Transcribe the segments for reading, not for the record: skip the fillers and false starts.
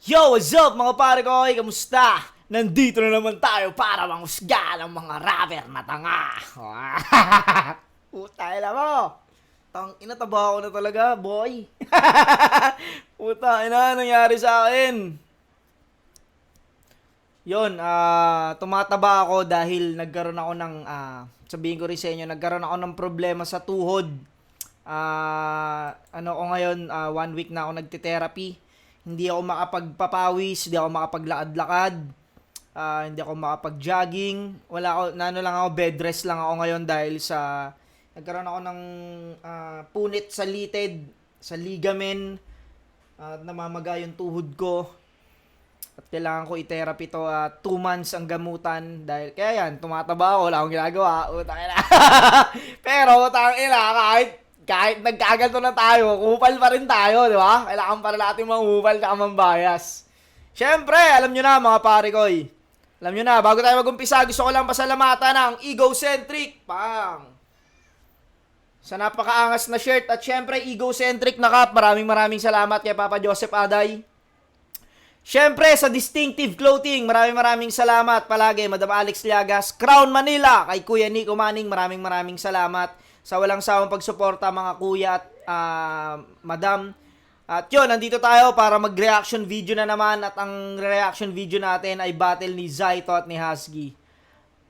Yo, what's up mga pare ko? Kamusta? Nandito na naman tayo para manghusga ng mga rapper na tanga. Puta, ina mo. Tang ina, taba ako na talaga, boy. Puta, ina, nangyari sa akin? Yon, tumataba ako dahil nagkaroon ako ng, sabihin ko rin sa inyo, nagkaroon ako ng problema sa tuhod. Ano ko ngayon, 1 week na ako nagte-therapy. Hindi ako makapagpapawis, hindi ako makapaglakad-lakad, hindi ako makapag-jogging. Wala ako, nano lang ako, bed rest lang ako ngayon dahil sa nagkaroon ako ng punit sa litid, sa ligament, namamaga yung tuhod ko. At kailangan ko i-therapy to, 2 months ang gamutan dahil kaya yan, tumataba ako, wala akong ginagawa. Utang ina. Pero utang ina, kahit nagkaganto na tayo, kupal pa rin tayo, di ba? Kailangan pa rin natin mangupal at mambayas. Siyempre, alam nyo na mga pare ko. Alam nyo na, bago tayo mag-umpisa, gusto ko lang pasalamatan ng Egocentric. Pang! Sa napakaangas na shirt at siyempre, Egocentric na cup. Maraming salamat kay Papa Joseph Aday. Siyempre, sa Distinctive Clothing, maraming salamat palagi, Madam Alex Liagas, Crown Manila, kay Kuya Nico Manning, maraming salamat sa walang sawang pagsuporta mga kuya at madam. At yun, nandito tayo para mag-reaction video na naman at ang reaction video natin ay battle ni Zaito at ni Husky.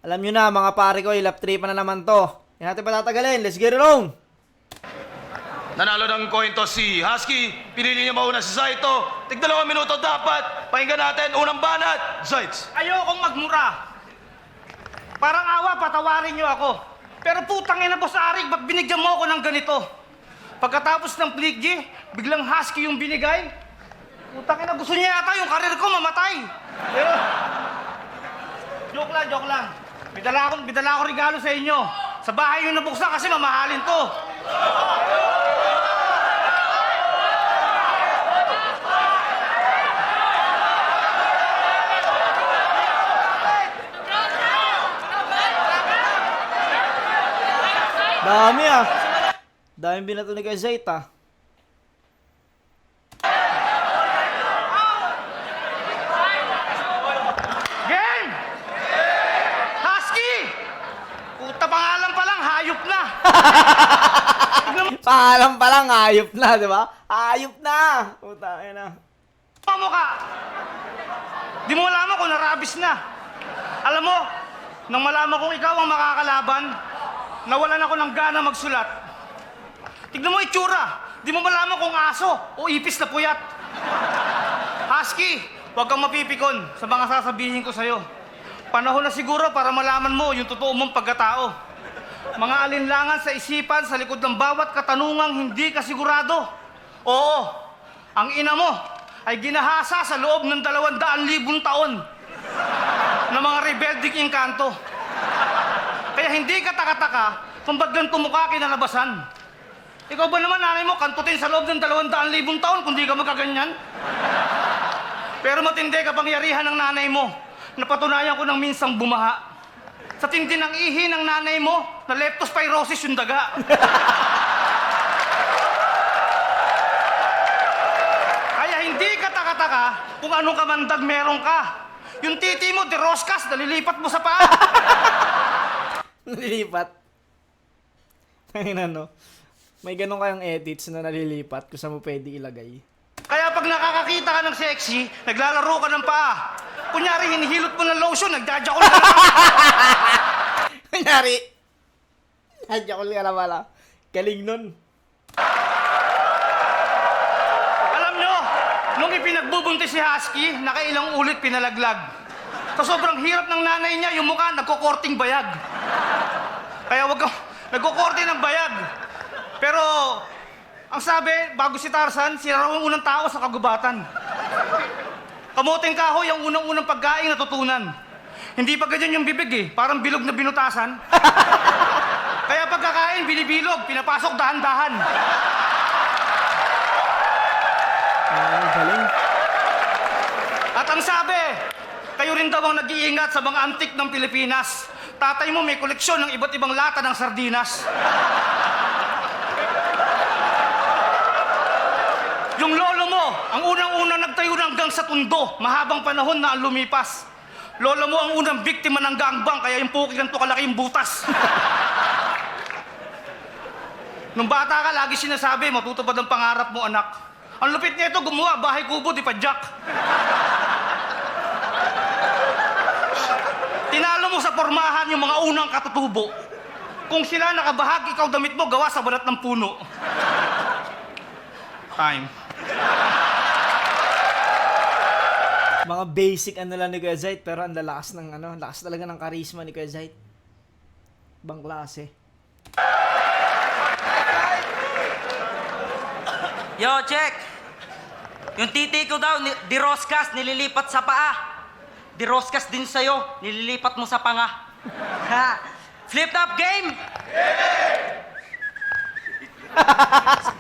Alam nyo na mga pare ko, lap trip na naman to. Hindi natin patatagalin, let's get it on! Nanalo ng coin toss si Husky. Pinili niya mauna si Zaito. Tig-2 minuto dapat. Pakinggan natin. Unang banat. Zaits. Ayokong magmura. Parang awa, patawarin niyo ako. Pero putang ina, Boss Arik, ba't binigyan mo ako ng ganito? Pagkatapos ng Flick G, biglang Husky yung binigay. Putang ina, gusto niya yata yung karir ko mamatay. Pero, joke lang. Bidala ako regalo sa inyo. Sa bahay yung nabuksan kasi mamahalin to. Dami Daming binato ni kay Zaita. Game! Husky! Puta, pangalan pa lang, hayop na. Paalam pa lang, ayop na, di ba? Ayop na! Puta, ayun na. Ano ka? Di mo malaman kung narabis na. Alam mo, nang malaman kong ikaw ang makakalaban, nawalan ako ng gana magsulat. Tignan mo itsura. Di mo malaman kung aso o ipis na puyat. Husky, huwag kang mapipikon sa mga sasabihin ko sa'yo. Panahon na siguro para malaman mo yung totoo mong pagkatao. Mga alinlangan sa isipan sa likod ng bawat katanungang hindi ka sigurado. Oo, ang ina mo ay ginahasa sa loob ng 200,000 taon ng mga rebelding engkanto. Kaya hindi ka taka-taka kung ba't ganito mukha kinalabasan. Ikaw ba naman, nanay mo, kantutin sa loob ng 200,000 taon kung di ka magkaganyan? Pero matindi kapangyarihan ng nanay mo. Napatunayan ko ng minsang bumaha. Sa tindi ng ihi ng nanay mo, na leptospirosis yung daga. Kaya hindi ka taka-taka kung anong kamandag meron ka. Yung titi mo, de roskas, nalilipat mo sa paa. Nalilipat. Tangina no. May ganun kayang edits na nalilipat kung saan mo pwede ilagay. Kaya pag nakakakita ka ng sexy, naglalaro ka ng paa. Kunyari, hinihilot mo ng lotion, nagdajakol ka na. Kunyari, nadya ko ka na pala. Galing nun. Alam nyo, nung ipinagbubuntis si Husky, nakailang ulit pinalaglag. Sa sobrang hirap ng nanay niya, yung mukha nagkukorting bayag. Kaya wag kang nagkukorting ng bayag. Pero, ang sabi, bago si Tarzan, sila raw ang unang tao sa kagubatan. Kamuting kahoy ang unang-unang pagkain natutunan. Hindi pa ganyan yung bibig eh, parang bilog na binutasan. Kaya pagkakain, binibilog, pinapasok dahan-dahan. Galing. At ang sabi, kayo rin daw ang nag-iingat sa mga antik ng Pilipinas. Tatay mo may koleksyon ng iba't ibang lata ng sardinas. Yung lolo mo, ang unang-unang nagtayo ng hanggang sa tundo, mahabang panahon na ang lumipas. Lola mo ang unang biktima ng gangbang, kaya yung puki ganito kalaki yung butas. Nung bata ka, lagi sinasabi, matutupad ang pangarap mo, anak. Ang lupit nito, gumawa, bahay kubo, di pa jack. Tinalo mo sa pormahan yung mga unang katutubo. Kung sila nakabahag, ikaw damit mo, gawa sa balat ng puno. Time. Mga basic ano lang ni Kuya Zayt, pero ang lalakas ng ano, lakas talaga ng karisma ni Kuya Zayt. Ibang klase. Yo, check! Yung titi ko daw, di Roscas, nililipat sa paa. Di Roscas din sa'yo, nililipat mo sa panga. Ha? Flip top game!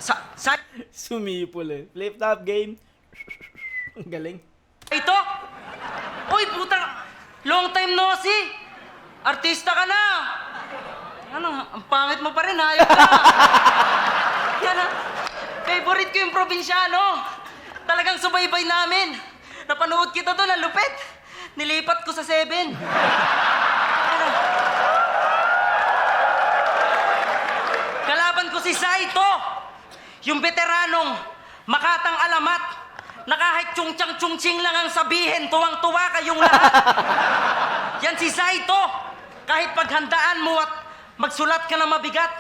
sa Sumipol eh. Flip top game. Ang galing. ito? Uy, putang, long time no see. Artista ka na. Ano, ang pangit mo pa rin, hayop ka. Yan ah. Favorite ko yung probinsyano. Talagang subaybay namin. Napanood kita doon, ang lupit. Nilipat ko sa 7. Ano? Kalaban ko si Saito. Yung veteranong makatang alamat na kahit chung-chang-chung-ching lang ang sabihin, tuwang-tuwa kayong lahat. Yan si Saito. Kahit paghandaan mo at magsulat ka na mabigat,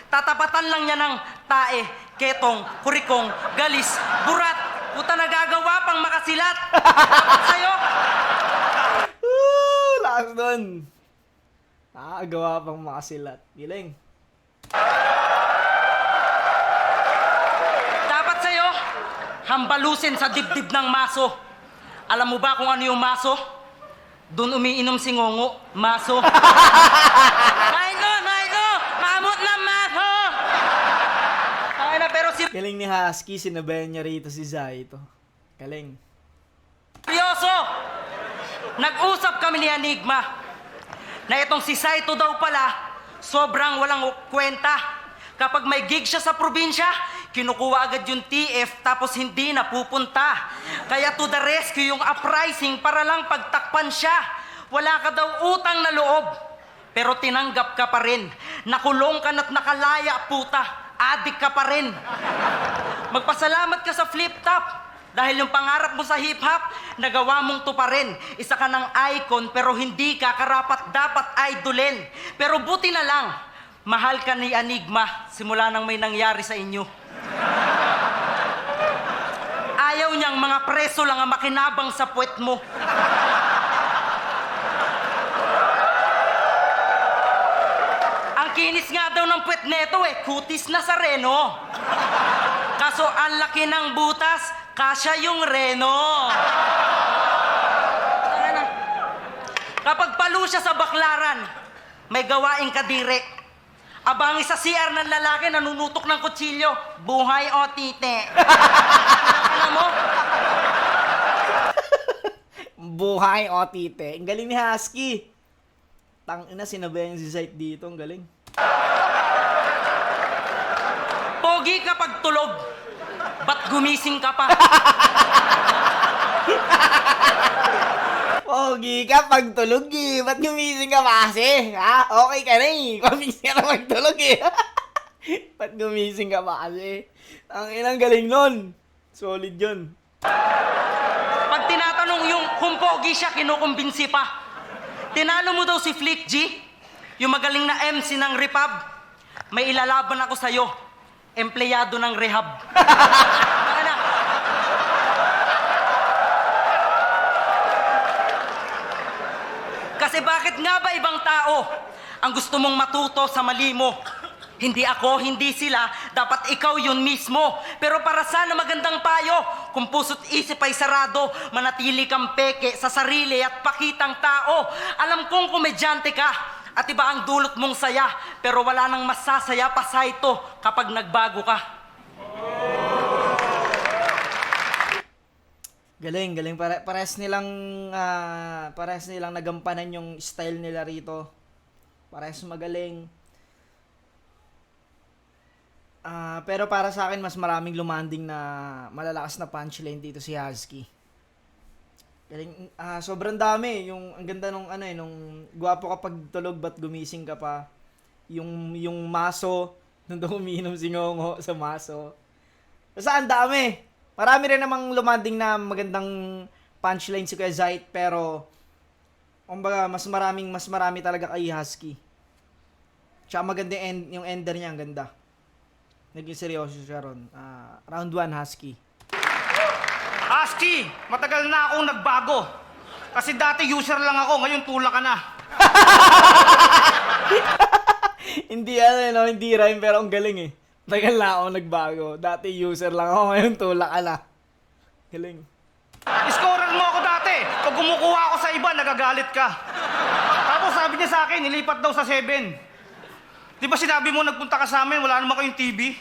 tatapatan lang niya ng tae, ketong, kurikong, galis, burat. Puta, nagagawa pang makasilat. Dapat sa'yo. Lakas doon. Nakakagawa pang makasilat. Giling. Dapat sa'yo, hambalusin sa dibdib ng maso. Alam mo ba kung ano yung maso? Doon umiinom si Ngongo. Maso. Naino! Mamut na maso! Ay na, pero Galing ni Husky, sinabayan niya rito si Zaito. Galing. seryoso! Nag-usap kami ni Enigma na itong si Saito daw pala sobrang walang kwenta. Kapag may gig siya sa probinsya, kinukuha agad yung TF tapos hindi na pupunta. Kaya to the rescue yung uprising para lang pagtakpan siya. Wala ka daw utang na loob. Pero tinanggap ka pa rin. Nakulong ka na't nakalaya, puta. Adik ka pa rin. Magpasalamat ka sa flip top. Dahil yung pangarap mo sa hip-hop, nagawa mong tuparin. Isa ka ng icon pero hindi ka karapat dapat idolin. Pero buti na lang, mahal ka ni Enigma simula nang may nangyari sa inyo. Ayaw niyang mga preso lang ang makinabang sa puwet mo. Ang kinis nga daw ng puwet neto kutis na sa reno. Kaso ang laki ng butas, kasya yung reno. Kapag palo siya sa baklaran, may gawaing kadire. Abangi sa CR ng lalaki, nanunutok ng kutsilyo. Buhay o tite. Alam mo? Buhay o tite. Ang galing ni Husky. Tangina, sinabayan si Zayt dito. Ang galing. Pogi ka pag tulog. Ba't gumising ka pa? Pogi ka pag tulog eh. Ba't gumising ka pa kasi? Ha? Okay ka na eh. Pabis ka na magtulog eh. Ba't gumising ka pa kasi? Ang inang galing nun. Solid yun. Pag tinatanong yung kung pogi siya, kinukumbinsi pa. Tinalo mo daw si Flick G, yung magaling na MC ng Repub. May ilalaban ako sa'yo. Empleyado ng rehab. Taka na. Kasi bakit nga ba ibang tao ang gusto mong matuto sa mali mo? Hindi ako, hindi sila, dapat ikaw yun mismo. Pero para sana magandang payo, kung puso't isip ay sarado, manatili kang peke sa sarili at pakitang tao. Alam kong komedyante ka at iba ang dulot mong saya, pero wala nang masasaya pa sa ito kapag nagbago ka. Galing, galing. Pares nilang nagampanan yung style nila rito. Pares magaling. Pero para sa akin, mas maraming lumanding na malalakas na punchline dito si Husky. Galing, sobrang dami. Yung, ang ganda nung, nung gwapo ka pag tulog, ba't gumising ka pa. Yung maso, nung daw umiinom si Ngongo sa maso. Basta ang dami. Marami rin namang lumanding na magandang punchline si Kuya Zayt, pero kumbaga, mas marami talaga kay Husky. Tsaka maganda yung ender niya, ang ganda. Naging seryoso siya ron. Round 1, Husky. Husky, matagal na akong nagbago. Kasi dati user lang ako, ngayon tula ka na. Hindi hindi rhyme, pero ang galing eh. Matagal na ako nagbago. Dati user lang ako, ngayon tulak ka na. Galing. Scorer mo ako dati. Pag kumukuha ako sa iba, nagagalit ka. Tapos sabi niya sa akin, nilipat daw sa 7. Di ba sinabi mo nagpunta ka sa amin, wala naman kayong TV?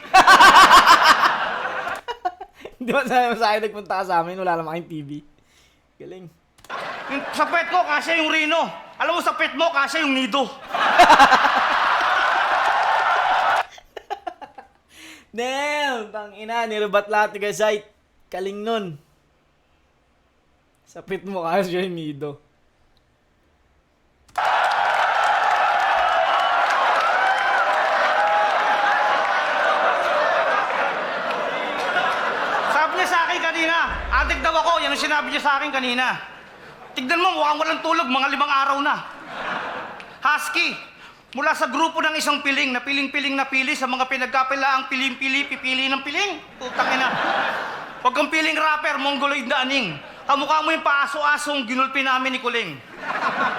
Hindi ba sabi mo sa akin nagpunta ka sa amin, wala naman kayong TV. Galing. Yung, sa pet ko, kasya yung Rino. Alam mo, sa pet mo, kasya yung Nido. Damn! Tangina, nirubat lahat ni Kuya Zayt. Kaling nun. Sa pit mo kasi yung nido. Sabi niya sa akin kanina, adik daw ako, yan ang sinabi niya sa akin kanina. Tignan mo, mukhang walang tulog, mga 5 araw na. Husky, mula sa grupo ng isang piling na piling-piling na pili sa mga pinagkapilaang piling-pili, pipili ng piling. Putang ina. Huwag kang piling rapper, mongoloid na aning. Kamukha mo yung paaso-asong ginulpi namin ni Kuling.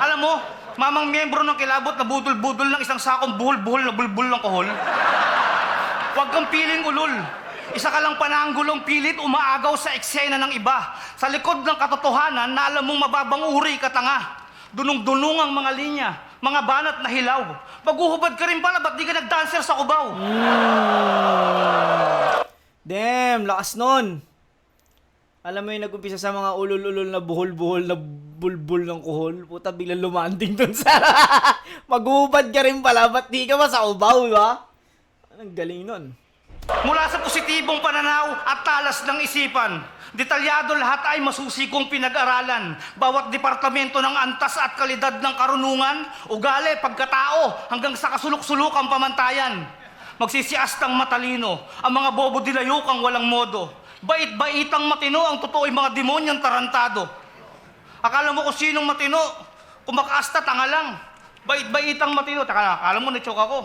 Alam mo, mamang miyembro ng kilabot na budol-budol ng isang sakong buhol-buhol na bulbul ng kohol. Huwag kang piling ulol. Isa ka lang pananggulong pilit umaagaw sa eksena ng iba. Sa likod ng katotohanan na alam mong mababang uri ka tanga. Dunong-dunong ang mga linya, mga banat na hilaw. Paghuhubad ka rin pala, ba't di ka nag-dancer sa Cubao? Damn, lakas nun. Alam mo yung nag-umpisa sa mga ulol-ulol na buhol-buhol na bulbul ng kuhol. Puta, biglang lumanding dun sa... Maghubad ka rin pala, ba't di ka ba sa ubaw, ba? Ang galing nun. Mula sa positibong pananaw at talas ng isipan, detalyado lahat ay masusi kong pinag-aralan. Bawat departamento ng antas at kalidad ng karunungan, ugali, pagkatao, hanggang sa kasulok-sulukang pamantayan. Magsisiastang matalino, ang mga bobo dilayukang walang modo. Bait-baitang matino, ang totoo'y mga demonyang tarantado. Akala mo kung sinong matino, kumakaasta, tanga lang. Bait-baitang matino, taka lang, akala mo na-choke ako.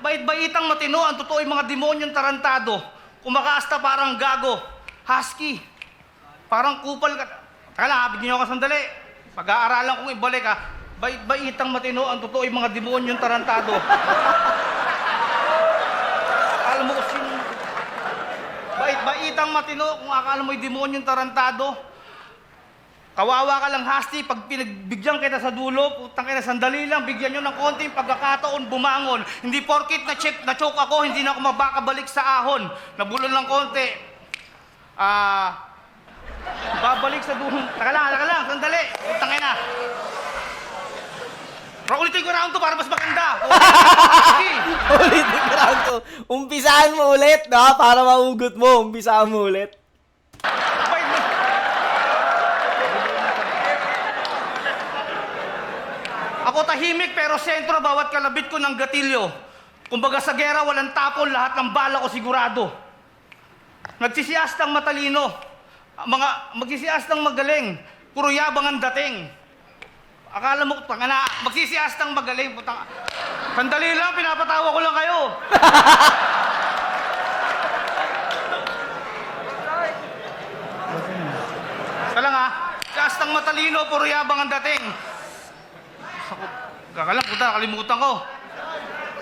Bait-baitang matino, ang totoo'y mga demonyang tarantado. Kumakaasta parang gago. Husky, parang kupal ka. Taka lang, habigin niyo ako sandali. Pag-aaralan kong ibalik ha. Bait-baitang matino, ang totoo'y mga demonyang tarantado. Akala mo kung sinong... Bait-baitang matino, kung akala mo'y demonyong tarantado. Kawawa ka lang, Husky, pag pinagbigyan kita sa dulo, putang ina, sandali lang, bigyan nyo ng konting pagkakataon bumangon. Hindi porkit na-choke ako, hindi na ako mabakabalik sa ahon. Nabulol lang konti. Babalik sa dulo. Taka lang, sandali. Putang ina. Ulitin ko round to para mas maganda. Ulitin ko round to. Umpisaan mo ulit, no? Para maugot mo, umpisaan mo ulit. Ako tahimik pero sentro bawat kalabit ko ng gatilyo. Kumbaga sa gera walang tapon, lahat ng bala ko sigurado. Nagsisiastang matalino, magsisiastang magaling, puro yabang ang dating. Akala mo, tangana, magsisiastang magaling, putang... Sandali lang, pinapatawa ko lang kayo. Kala nga, siastang matalino, puro yabang ang dating. Kakalang, puta, nakalimutan ko.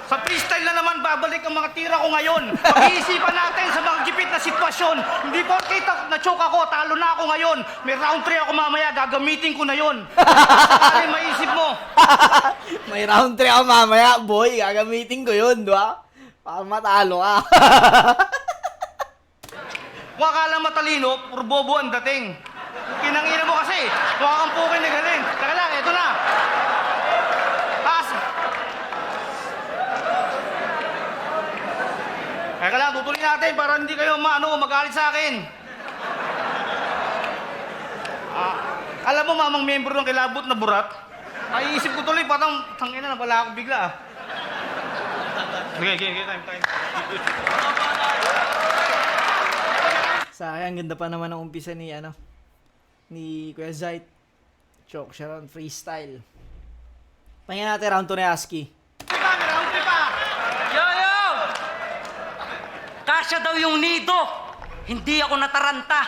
Sa freestyle na naman, babalik ang mga tira ko ngayon. Pag-iisipan natin sa mga gipit na sitwasyon. Hindi porkit na-choke ako, talo na ako ngayon. May round 3 ako mamaya, gagamitin ko na yon. Sakali maisip mo. May round 3 ako mamaya, boy. Gagamitin ko yun, di ba? Para matalo ka. Kung akala matalino, puro bobo ang dating. Kinangina mo kasi, mukha kang pukin na galing. Taka lang, eto na. Kaya lang, tutuloy natin para hindi kayo magalit sa akin. Alam mo, mamang member ng kilabot na burat, naiisip ko tuloy, parang tangina na pala ako bigla ah. Okay, time. Sayang, ganda pa naman ang umpisa ni, ni Kuya Zayt. Choke siya ron, freestyle. Pahinga natin round 2 ni Husky. Round 3 pa! Yo! Kasya daw yung nido. Hindi ako nataranta.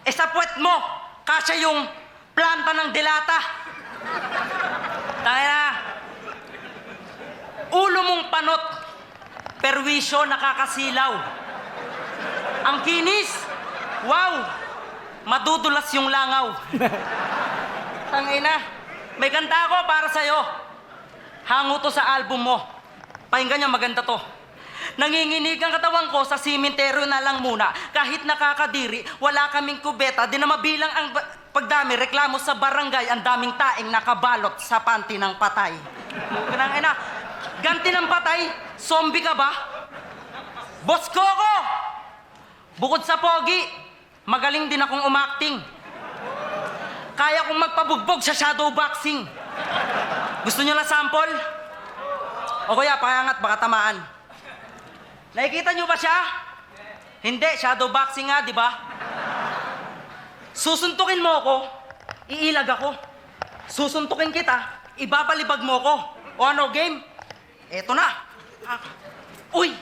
Sa puwet mo, kasya yung planta ng delata. Tangina. Ulo mong panot, perwisyo nakakasilaw. Ang kinis, wow, madudulas yung langaw. Tangina, may kanta ako para sa'yo. Hango to sa album mo. Pakinggan niyo, maganda to. Nanginginig ang katawan ko sa simenteryo na lang muna. Kahit nakakadiri, wala kaming kubeta. Di na mabilang ang pagdami, reklamo sa barangay. Ang daming taing nakabalot sa panty ng patay. Tangina, ganti ng patay, zombie ka ba? Boss Coco! Bukod sa pogi, magaling din akong umacting. Kaya kong magpabugbog sa shadow boxing. Gusto nyo na sample? O kuya, pakangat, baka tamaan. Nakikita nyo ba siya? Hindi, shadow boxing nga, di ba? Susuntukin mo ako, iilag ako. Susuntukin kita, ibabalibag mo ko. O ano, game? Eto na. Uy!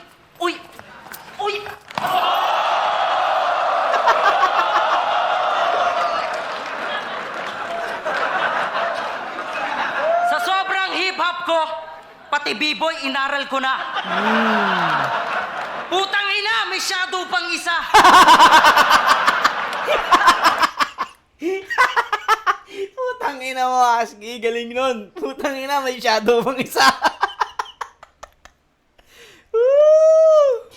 Sa sobrang hip-hop ko, pati b-boy inaral ko na. Putang ina, may shadow pang isa. Putang ina mo, Husky. Galing nun. Putang ina, may shadow pang isa. Woo!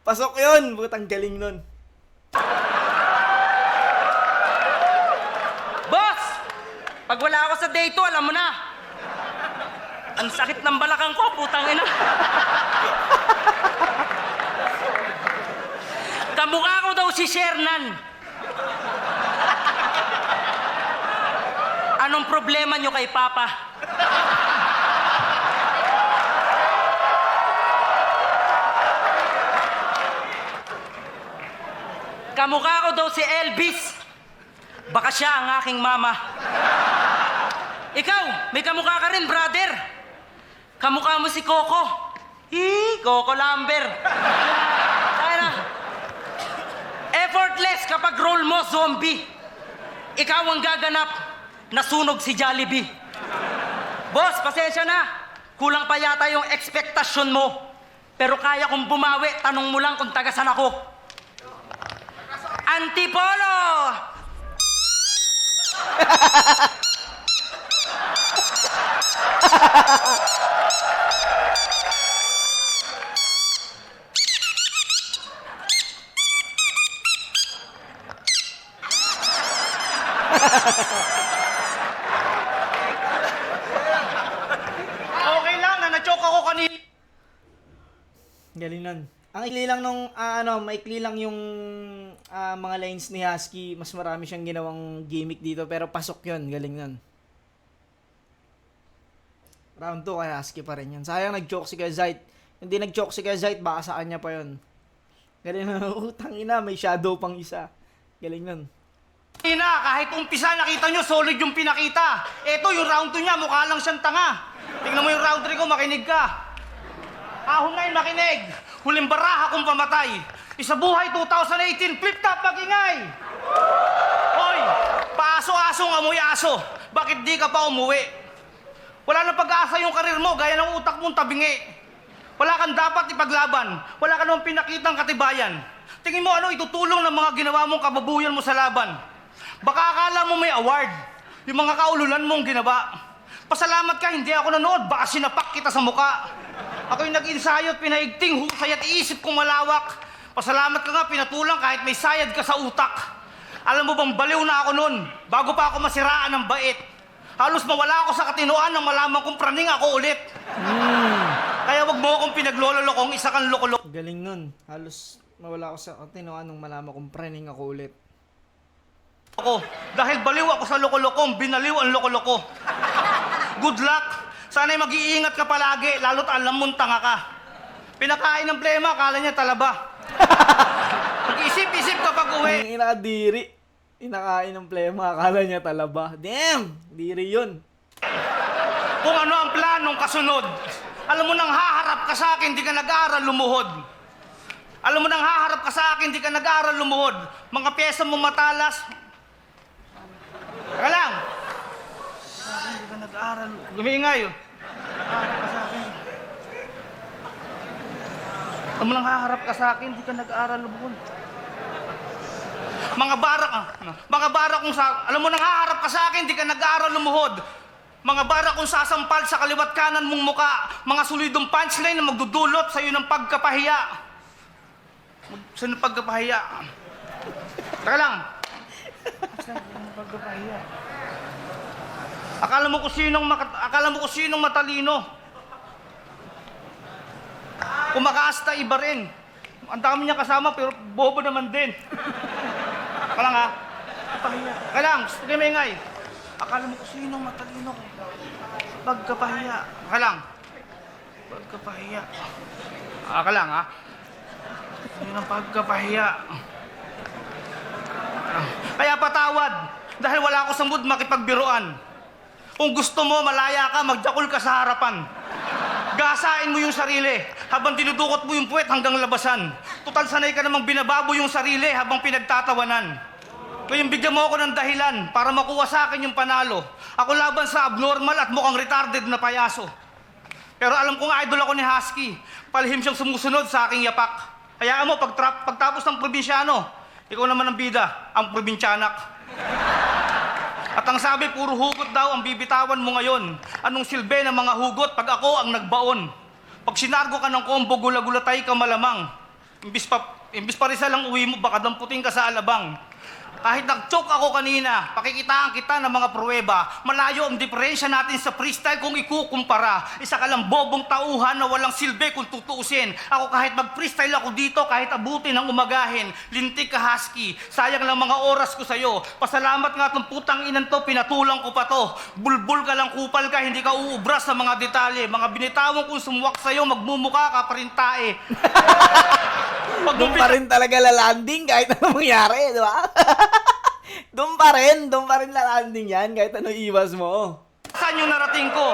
Pasok yun. Putang galing nun. Boss! Pag wala ako sa day 2, alam mo na. Ang sakit ng balakang ko, putang ina. Kamukha ko daw si Shernan. Anong problema nyo kay Papa? Kamukha ko daw si Elvis. Baka siya ang aking mama. Ikaw, may kamukha ka rin, brother. Kamukha mo si Coco. Coco Lambert. Sana. Effortless kapag role mo, zombie. Ikaw ang gaganap, nasunog si Jollibee. Boss, pasensya na. Kulang pa yata yung ekspektasyon mo. Pero kaya kong bumawi, tanong mo lang kung tagasan ako. Antipolo! Okay lang na na-choke ako kanina. Galing nun. Ang ikli lang nung, maikli lang yung mga lines ni Husky. Mas marami siyang ginawang gimmick dito, pero pasok yun. Galing nun. Round 2 kay Husky pa rin yun. Sayang nag-choke si Kuya Zayt. Hindi nag-choke si Kuya Zayt, baka sa kanya pa yun. Galing nun. Utang ina, may shadow pang isa. Galing nun. Kahit umpisa nakita nyo, solid yung pinakita. Eto, yung round 2 niya, mukha lang siyang tanga. Tingnan mo yung round 3 ko, makinig ka. Ahon ngayon, makinig. Huling baraha kong pamatay. Isa buhay 2018, flip top magingay. Hoy, paaso-asong amoy aso. Bakit di ka pa umuwi? Wala na pag-asa yung karir mo, gaya ng utak mong tabingi. Wala kang dapat ipaglaban. Wala ka namang pinakitang katibayan. Tingin mo ano itutulong ng mga ginawa mong kababuyan mo sa laban. Baka akala mo may award. Yung mga kaululan mong ginawa. Pasalamat ka, hindi ako nanood. Baka sinapak kita sa muka. Ako'y nag-insayo at pinaigting husay at iisip kong malawak. Pasalamat ka nga, pinatulang kahit may sayad ka sa utak. Alam mo bang baliw na ako nun, bago pa ako masiraan ng bait. Halos mawala ako sa katinoan nang malaman kong praning ako ulit. Kaya wag mo akong pinaglololokong isa kang lokolok. Galing nun. Halos mawala ako sa katinoan nung malaman kong praning ako ulit. ako. Dahil baliw ako sa loko-lokong, binaliw ang loko-loko. Good luck. Sana'y mag-iingat ka palagi, lalo't alam mong tanga ka. Pinakain ng plema, akala niya talaba. Mag-isip-isip kapag uwi. Ang inakadiri. Inakain ng plema, akala niya talaba. Damn! Diri yun. Kung ano ang planong kasunod. Alam mo nang haharap ka sa akin, di ka nag-aaral lumuhod. Alam mo nang haharap ka sa akin, di ka nag-aaral lumuhod. Mga pyesa mo matalas. Teka lang. Sa akin, di ka nag-aaral. Gumiingay. Haharap ka sa akin. Alam mo nang haharap ka sa akin, di ka nag-aaral lumuhod. Mga barak kung sa... Alam mo nang haharap ka sa akin, di ka nag-aaral lumuhod. Mga barak kung sasampal sa kaliwat kanan mong muka. Mga solidong punchline na magdudulot sa iyo ng pagkapahiya. Sa ng pagkapahiya. Teka lang. Sa ng pagkapahiya. Akala mo kung sinong matalino. Kumakaasta iba rin. Ang dami niya kasama pero bobo naman din. Teka lang ha. Pahiya. Teka lang, sige maingay. Akala mo kung sinong matalino ko. Pagkapahiya. Teka lang. Pagkapahiya. Teka lang ha. Yun ang pagkapahiya. Kaya patawad. Dahil wala ako sa mood makipagbiruan. Kung gusto mo, malaya ka, magjakol ka sa harapan. Gasain mo yung sarili habang dinudukot mo yung puwet hanggang labasan. Total sanay ka namang binababo yung sarili habang pinagtatawanan. Ngayon bigyan mo ako ng dahilan para makuha sa akin yung panalo. Ako laban sa abnormal at mukhang retarded na payaso. Pero alam kong idol ako ni Husky. Palihim siyang sumusunod sa aking yapak. Hayaan mo, pagtapos ng probinsyano, ikaw naman ang bida, ang probinsyanak. At ang sabi, puro hugot daw ang bibitawan mo ngayon. Anong silbi ng mga hugot pag ako ang nagbaon? Pag sinargo ka ng kombo, gula-gulatay ka malamang. Imbis pa rin lang uwi mo, baka damputin ka sa alabang. Kahit nag-choke ako kanina, pakikitaan kita ng mga pruweba. Malayo ang diferensya natin sa freestyle kung ikukumpara. Isa ka lang bobong tauhan na walang silbi kung tutuusin. Ako kahit mag-freestyle ako dito, kahit abutin ng umagahin. Lintik ka Husky, sayang lang mga oras ko sa'yo. Pasalamat nga itong putang inan to, pinatulang ko pa to. Bulbul ka lang, kupal ka, hindi ka uubras sa mga detalye. Mga binitawan kong sumuwak sa'yo, magmumuka ka pa rin tae. Doon pa rin talaga lalanding kahit anong mangyari, di ba? Doon pa rin lalanding yan kahit ano iwas mo. Saan yung narating ko?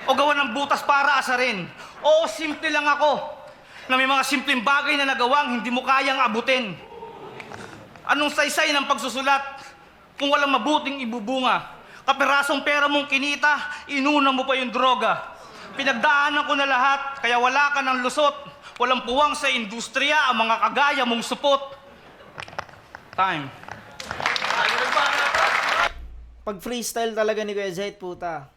O gawa ng butas para asarin? Oo, simple lang ako. Na may mga simpleng bagay na nagawang hindi mo kayang abutin. Anong saysay ng pagsusulat kung walang mabuting ibubunga? Kapirasong pera mong kinita, inuna mo pa yung droga. Pinagdaanan ko na lahat, kaya wala ka ng lusot. Walang puwang sa industriya ang mga kagaya mong supot. Time. Pag freestyle talaga ni Kuya Zed, puta,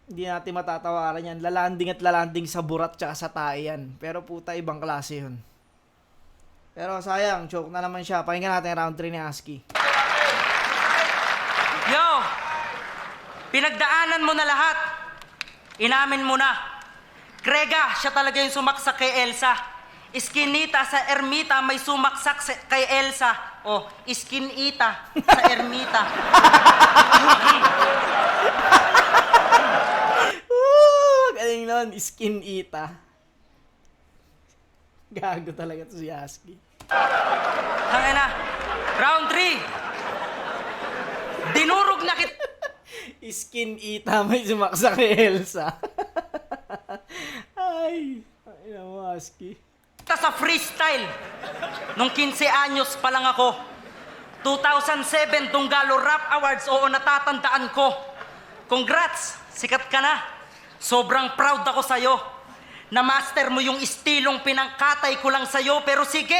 hindi natin matatawaran yan. Lalanding at lalanding sa burat tsaka sa tae yan. Pero puta, ibang klase yun. Pero sayang, choke na naman siya. Pakinggan natin round 3 ni Husky. Yo! Pinagdaanan mo na lahat. Inamin mo na. Krega, siya talaga yung sumaksak kay Elsa. Iskinita sa ermita, may sumaksak kay Elsa. O, iskinita sa ermita. Galing nun, skin ita. Gago talaga to si Husky. Tangina. Round 3. Dinurog na kita. Skin ita, may sumaksak kay Elsa. Ay, ina mo, Husky. Sa freestyle. Nung 15 anyos pa lang ako. 2007, Dunggalo Rap Awards. Oo, natatandaan ko. Congrats, sikat ka na. Sobrang proud ako sa'yo. Na-master mo yung istilong pinangkatay ko lang sa'yo. Pero sige,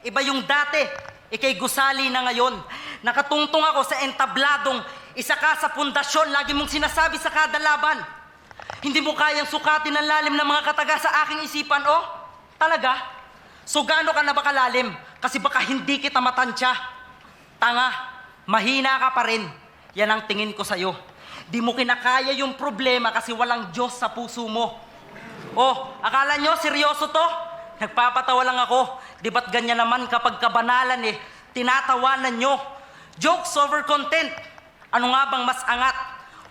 iba yung dati. Ikay gusali na ngayon. Nakatungtong ako sa entabladong isa ka sa pundasyon. Lagi mong sinasabi sa kada laban. Hindi mo kayang sukatin ang lalim ng mga kataga sa aking isipan, oh? Talaga? So gaano ka na ba kalalim? Kasi baka hindi kita matansya. Tanga, mahina ka pa rin. Yan ang tingin ko sa'yo. Di mo kinakaya yung problema kasi walang Diyos sa puso mo. Oh, akala nyo seryoso to? Nagpapatawa lang ako. Di ba't ganyan naman kapag kabanalan tinatawanan nyo? Jokes over content. Ano nga bang mas angat?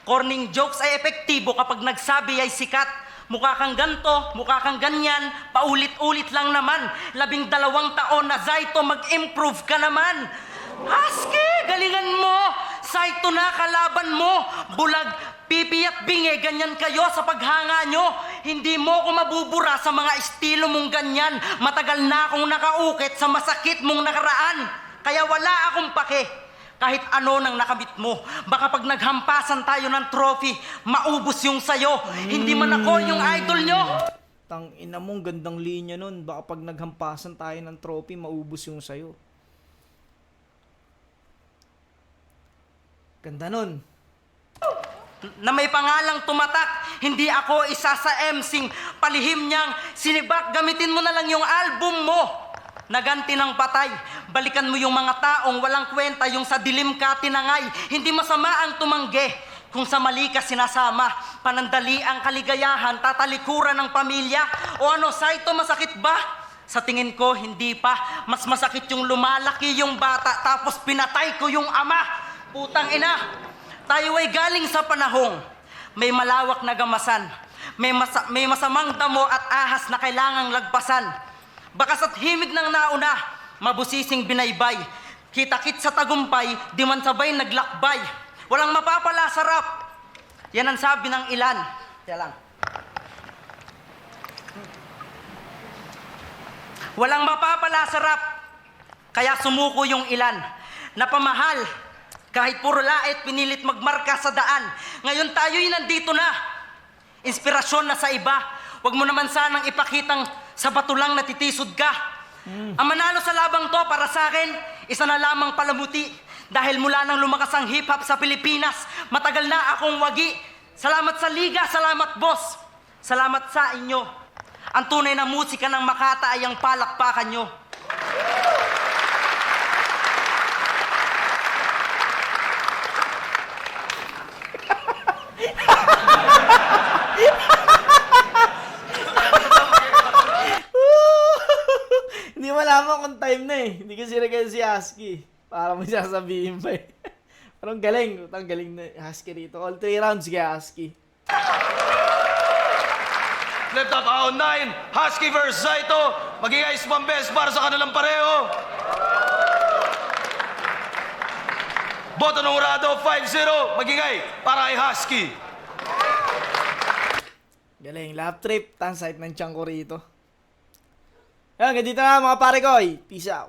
Corning jokes ay epektibo kapag nagsabi ay sikat. Mukha kang ganto, mukha kang ganyan, paulit-ulit lang naman. 12 taon na Zaito, mag-improve ka naman. Husky, galingan mo. Zaito na kalaban mo. Bulag, pipi at bingi, ganyan kayo sa paghanga nyo. Hindi mo ko mabubura sa mga estilo mong ganyan. Matagal na akong nakaukit sa masakit mong nakaraan. Kaya wala akong pake. Kahit ano nang nakabit mo. Baka pag naghampasan tayo ng trophy, maubos yung sayo. Hindi man ako yung idol nyo. Tang ina mong gandang linya nun. Baka pag naghampasan tayo ng trophy, maubos yung sayo. Ganda nun. Na may pangalang tumatak, hindi ako isa sa MCing palihim niyang sinibak. Gamitin mo na lang yung album mo. Naganti ng patay. Balikan mo yung mga taong walang kwenta, yung sa dilim ka tinangay. Hindi masama ang tumanggi kung sa mali ka sinasama. Panandali ang kaligayahan, tatalikuran ng pamilya. O ano, Zaito, masakit ba? Sa tingin ko, hindi pa. Mas masakit yung lumalaki yung bata, tapos pinatay ko yung ama. Putang ina, tayo ay galing sa panahong may malawak na gamasan. May masamang damo at ahas na kailangang lagpasan. Bakas at himig ng nauna, mabusising binaybay. Kita-kit sa tagumpay, di man sabay naglakbay. Walang mapapala sarap. Yan ang sabi ng ilan. Yan lang. Walang mapapala sarap. Kaya sumuko yung ilan. Napamahal. Kahit puro lait, pinilit magmarka sa daan. Ngayon tayo'y nandito na. Inspirasyon na sa iba. Huwag mo naman sanang ipakitang sa bato lang natitisod ka. Ang manalo sa labang to para sa akin, isa na lamang palamuti. Dahil mula nang lumakas ang hip-hop sa Pilipinas, matagal na akong wagi. Salamat sa liga, salamat boss. Salamat sa inyo. Ang tunay na musika ng Makata ay ang palakpakan nyo. Hindi malaman kung time na eh. Hindi kasi nagaya si Husky. Para may sasabihin pa eh. Parang galing. Ang galing na Husky rito. All 3 rounds kaya Husky. Flip top round 9, Husky versus Zaito. Magiging ice bomb best para sa kanilang pareho. Boto ng Urado, 5-0. Magiging para kay Husky. Galing. Lap trip. Tansite ng tiyan ko rito. Yan, ganito na mga pare ko. Peace out.